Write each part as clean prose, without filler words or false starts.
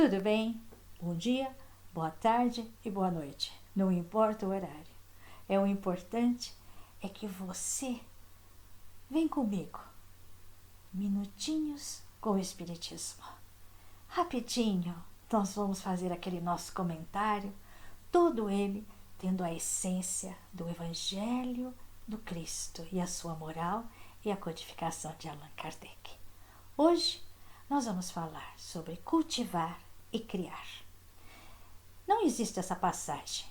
Tudo bem? Bom dia, boa tarde e boa noite. Não importa o horário. O importante é que você vem comigo. Minutinhos com o Espiritismo. Rapidinho, nós vamos fazer aquele nosso comentário, todo ele tendo a essência do Evangelho do Cristo e a sua moral e a codificação de Allan Kardec. Hoje nós vamos falar sobre cultivar e criar. Não existe essa passagem,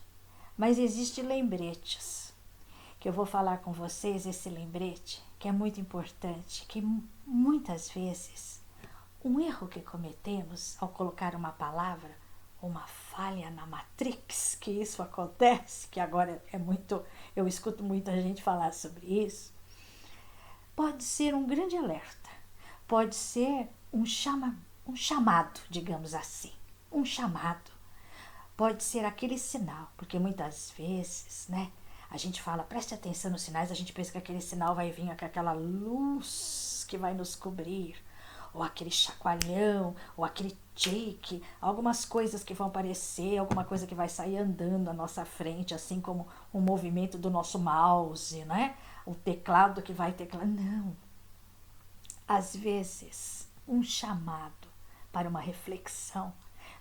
mas existe lembretes, que eu vou falar com vocês esse lembrete, que é muito importante, que muitas vezes um erro que cometemos ao colocar uma palavra, uma falha na matrix, que isso acontece, que agora eu escuto muita gente falar sobre isso, pode ser um grande alerta, pode ser um chamado, digamos assim, um chamado. Pode ser aquele sinal, porque muitas vezes, a gente fala, preste atenção nos sinais, a gente pensa que aquele sinal vai vir com aquela luz que vai nos cobrir, ou aquele chacoalhão, ou aquele tique, algumas coisas que vão aparecer, alguma coisa que vai sair andando à nossa frente, assim como o movimento do nosso mouse, o teclado que vai teclar. Não. Às vezes, um chamado para uma reflexão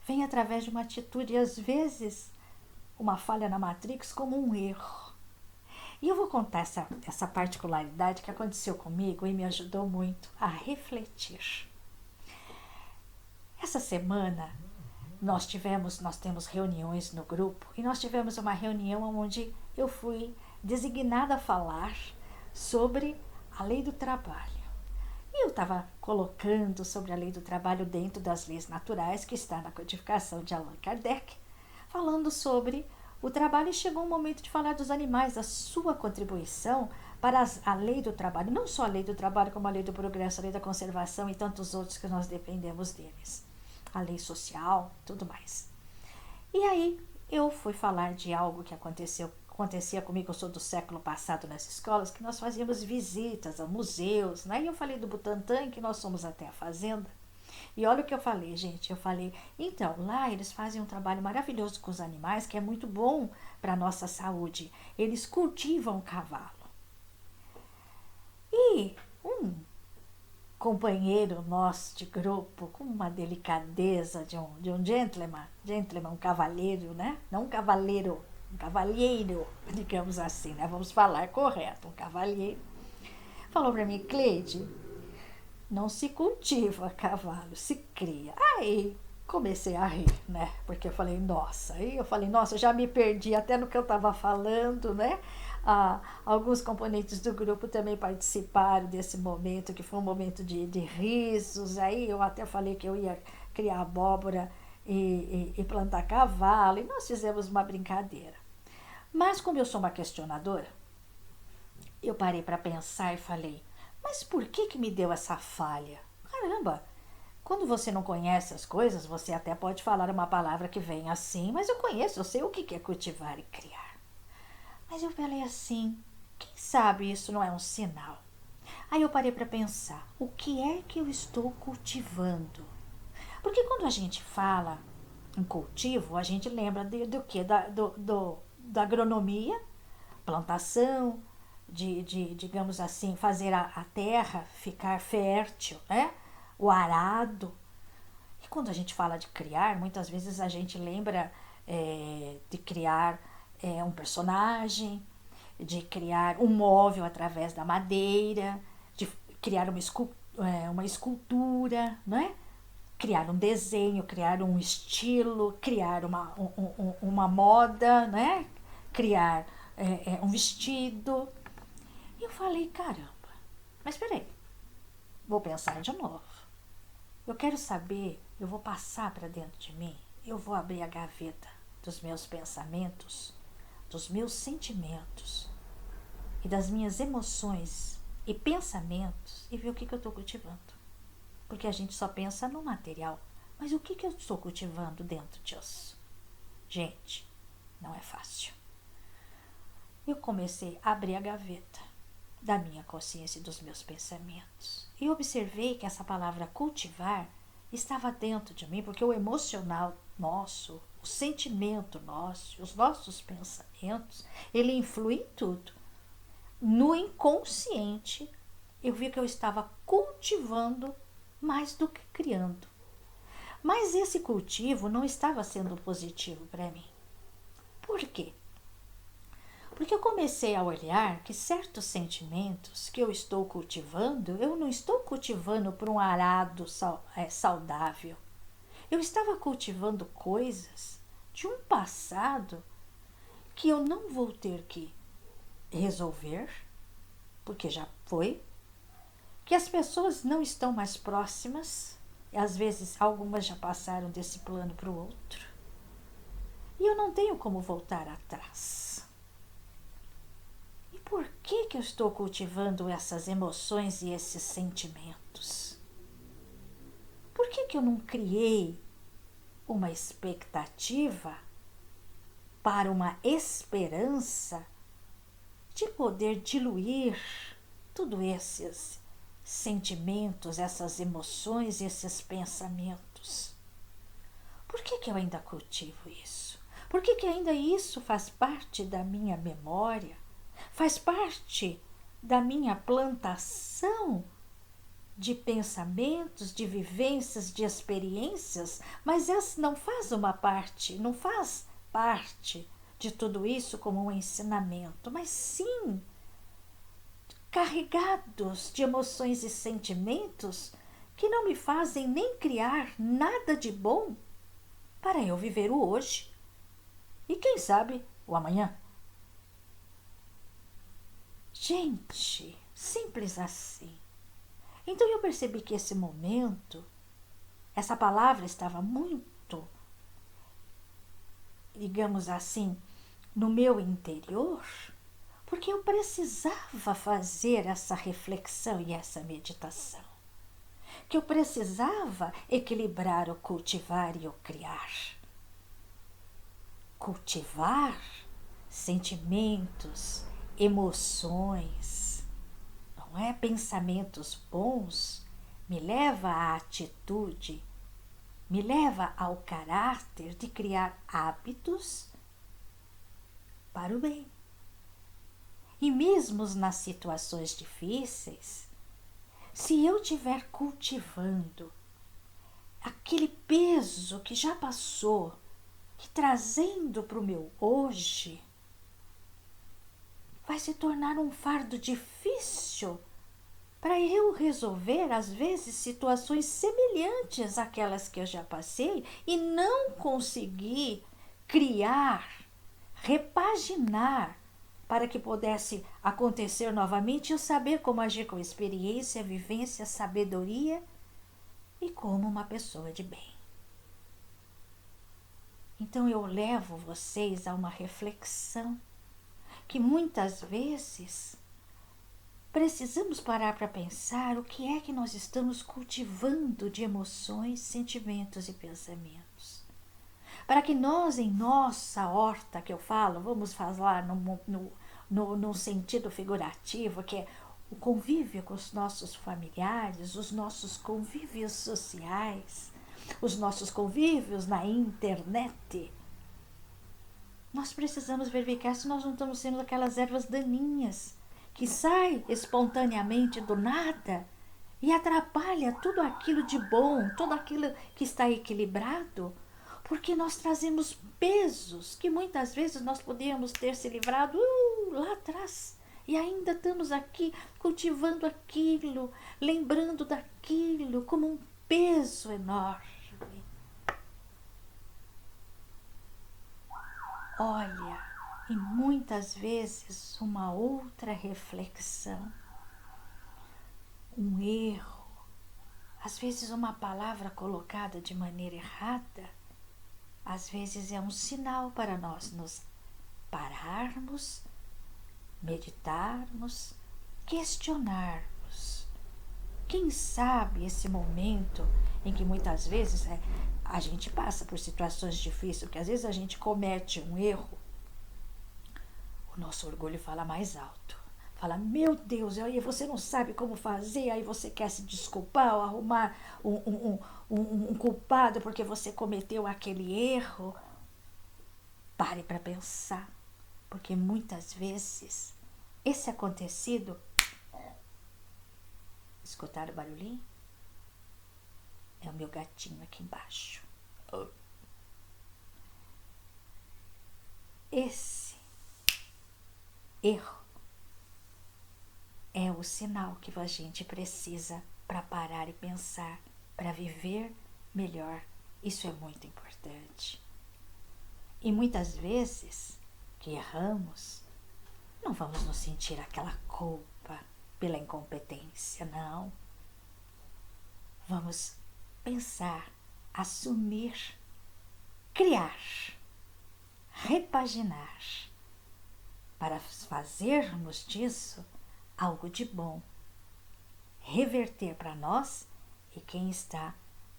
vem através de uma atitude e às vezes uma falha na matrix como um erro. E eu vou contar essa particularidade que aconteceu comigo e me ajudou muito a refletir. Essa semana nós temos reuniões no grupo e nós tivemos uma reunião onde eu fui designada a falar sobre a lei do trabalho. E eu estava colocando sobre a lei do trabalho dentro das leis naturais, que está na codificação de Allan Kardec, falando sobre o trabalho, e chegou um momento de falar dos animais, a sua contribuição para a lei do trabalho, não só a lei do trabalho, como a lei do progresso, a lei da conservação e tantos outros que nós dependemos deles, a lei social, tudo mais. E aí eu fui falar de algo que acontecia comigo, eu sou do século passado nas escolas, que nós fazíamos visitas a museus, E eu falei do Butantã, que nós somos até a fazenda. E olha o que eu falei, gente, então, lá eles fazem um trabalho maravilhoso com os animais, que é muito bom para a nossa saúde. Eles cultivam o cavalo. E um companheiro nosso de grupo, com uma delicadeza de um gentleman, um cavalheiro, Não um cavaleiro, um cavalheiro, digamos assim, Vamos falar correto, um cavalheiro. Falou para mim, Cleide, não se cultiva cavalo, se cria. Aí comecei a rir, Porque eu falei, nossa, já me perdi até no que eu estava falando, alguns componentes do grupo também participaram desse momento, que foi um momento de risos. Aí eu até falei que eu ia criar abóbora e plantar cavalo, e nós fizemos uma brincadeira. Mas como eu sou uma questionadora, eu parei para pensar e falei, mas por que me deu essa falha? Caramba, quando você não conhece as coisas, você até pode falar uma palavra que vem assim, mas eu sei o que é cultivar e criar. Mas eu falei assim, quem sabe isso não é um sinal? Aí eu parei para pensar, o que é que eu estou cultivando? Porque quando a gente fala em cultivo, a gente lembra do quê? Da agronomia, plantação, digamos assim, fazer a terra ficar fértil, O arado. E quando a gente fala de criar, muitas vezes a gente lembra de criar um personagem, de criar um móvel através da madeira, de criar uma escultura, Criar um desenho, criar um estilo, criar uma moda, Criar um vestido. E eu falei, caramba, mas peraí, vou pensar de novo. Eu quero saber, eu vou passar para dentro de mim, eu vou abrir a gaveta dos meus pensamentos, dos meus sentimentos e das minhas emoções e pensamentos e ver o que eu estou cultivando. Porque a gente só pensa no material, mas o que eu estou cultivando dentro disso? Gente, não é fácil. Eu comecei a abrir a gaveta da minha consciência e dos meus pensamentos. E observei que essa palavra cultivar estava dentro de mim, porque o emocional nosso, o sentimento nosso, os nossos pensamentos, ele influi em tudo. No inconsciente, eu vi que eu estava cultivando mais do que criando. Mas esse cultivo não estava sendo positivo para mim. Por quê? Porque eu comecei a olhar que certos sentimentos que eu estou cultivando, eu não estou cultivando por um arado saudável. Eu estava cultivando coisas de um passado que eu não vou ter que resolver, porque já foi, que as pessoas não estão mais próximas, e às vezes algumas já passaram desse plano para o outro, e eu não tenho como voltar atrás. E por que eu estou cultivando essas emoções e esses sentimentos? Por que eu não criei uma expectativa para uma esperança de poder diluir todos esses sentimentos, essas emoções, esses pensamentos? Por que eu ainda cultivo isso? Por que ainda isso faz parte da minha memória? Faz parte da minha plantação de pensamentos, de vivências, de experiências, mas essa não faz não faz parte de tudo isso como um ensinamento, mas sim carregados de emoções e sentimentos que não me fazem nem criar nada de bom para eu viver o hoje e quem sabe o amanhã. Gente, simples assim. Então eu percebi que esse momento, essa palavra estava muito, digamos assim, no meu interior, porque eu precisava fazer essa reflexão e essa meditação. Que eu precisava equilibrar o cultivar e o criar. Cultivar sentimentos, emoções, não é? Pensamentos bons, me leva à atitude, me leva ao caráter de criar hábitos para o bem. E mesmo nas situações difíceis, se eu estiver cultivando aquele peso que já passou e trazendo para o meu hoje, vai se tornar um fardo difícil para eu resolver, às vezes, situações semelhantes àquelas que eu já passei e não conseguir criar, repaginar para que pudesse acontecer novamente, eu saber como agir com experiência, vivência, sabedoria e como uma pessoa de bem. Então eu levo vocês a uma reflexão que muitas vezes precisamos parar para pensar o que é que nós estamos cultivando de emoções, sentimentos e pensamentos. Para que nós, em nossa horta, que eu falo, vamos falar no sentido figurativo, que é o convívio com os nossos familiares, os nossos convívios sociais, os nossos convívios na internet, nós precisamos verificar se nós não estamos sendo aquelas ervas daninhas que saem espontaneamente do nada e atrapalha tudo aquilo de bom, tudo aquilo que está equilibrado, porque nós trazemos pesos que muitas vezes nós podíamos ter se livrado lá atrás. E ainda estamos aqui cultivando aquilo, lembrando daquilo como um peso enorme. Olha, e muitas vezes uma outra reflexão, um erro, às vezes uma palavra colocada de maneira errada, às vezes é um sinal para nós nos pararmos, meditarmos, questionarmos. Quem sabe esse momento em que muitas vezes a gente passa por situações difíceis, porque às vezes a gente comete um erro, o nosso orgulho fala mais alto. Fala, meu Deus, aí você não sabe como fazer, aí você quer se desculpar ou arrumar um culpado porque você cometeu aquele erro. Pare para pensar, porque muitas vezes esse acontecido, escutaram o barulhinho? É o meu gatinho aqui embaixo. Esse erro é o sinal que a gente precisa para parar e pensar, para viver melhor. Isso é muito importante. E muitas vezes que erramos, não vamos nos sentir aquela culpa pela incompetência, não. Vamos pensar, assumir, criar, repaginar, para fazermos disso algo de bom, reverter para nós e quem está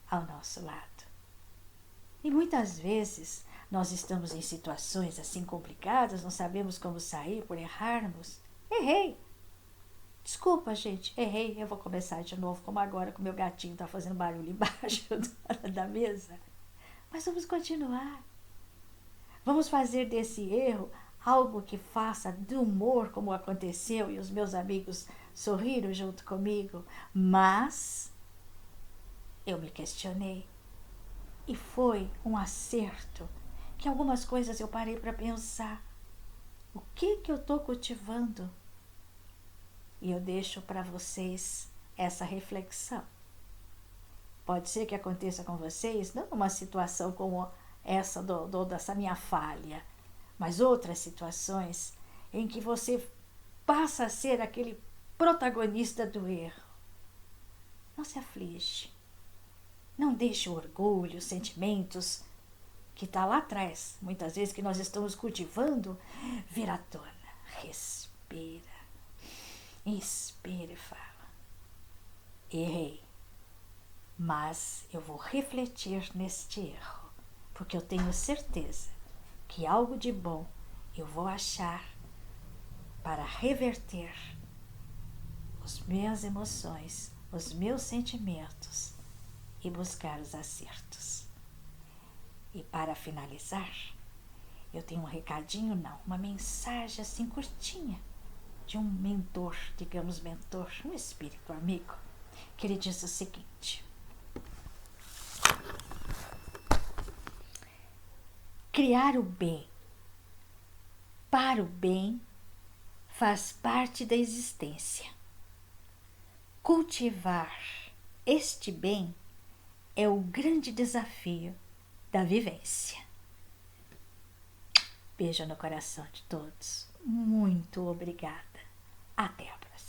ao nosso lado. E muitas vezes nós estamos em situações assim complicadas, não sabemos como sair por errarmos. Errei. Desculpa, gente, errei. Eu vou começar de novo, como agora que o meu gatinho está fazendo barulho embaixo da mesa. Mas vamos continuar. Vamos fazer desse erro algo que faça de humor, como aconteceu, e os meus amigos sorriram junto comigo. Mas eu me questionei. E foi um acerto, que algumas coisas eu parei para pensar. O que eu estou cultivando? E eu deixo para vocês essa reflexão. Pode ser que aconteça com vocês, não uma situação como essa dessa minha falha, mas outras situações em que você passa a ser aquele protagonista do erro. Não se aflige. Não deixe o orgulho, os sentimentos que está lá atrás, muitas vezes que nós estamos cultivando, vir à tona. Respira. Inspira e fala. Errei. Mas eu vou refletir neste erro, porque eu tenho certeza que algo de bom eu vou achar para reverter as minhas emoções, os meus sentimentos e buscar os acertos. E para finalizar, eu tenho um recadinho, não, uma mensagem assim curtinha de um mentor, digamos mentor, um espírito amigo, que ele diz o seguinte: criar o bem para o bem faz parte da existência. Cultivar este bem é o grande desafio da vivência. Beijo no coração de todos. Muito obrigada. Até a próxima.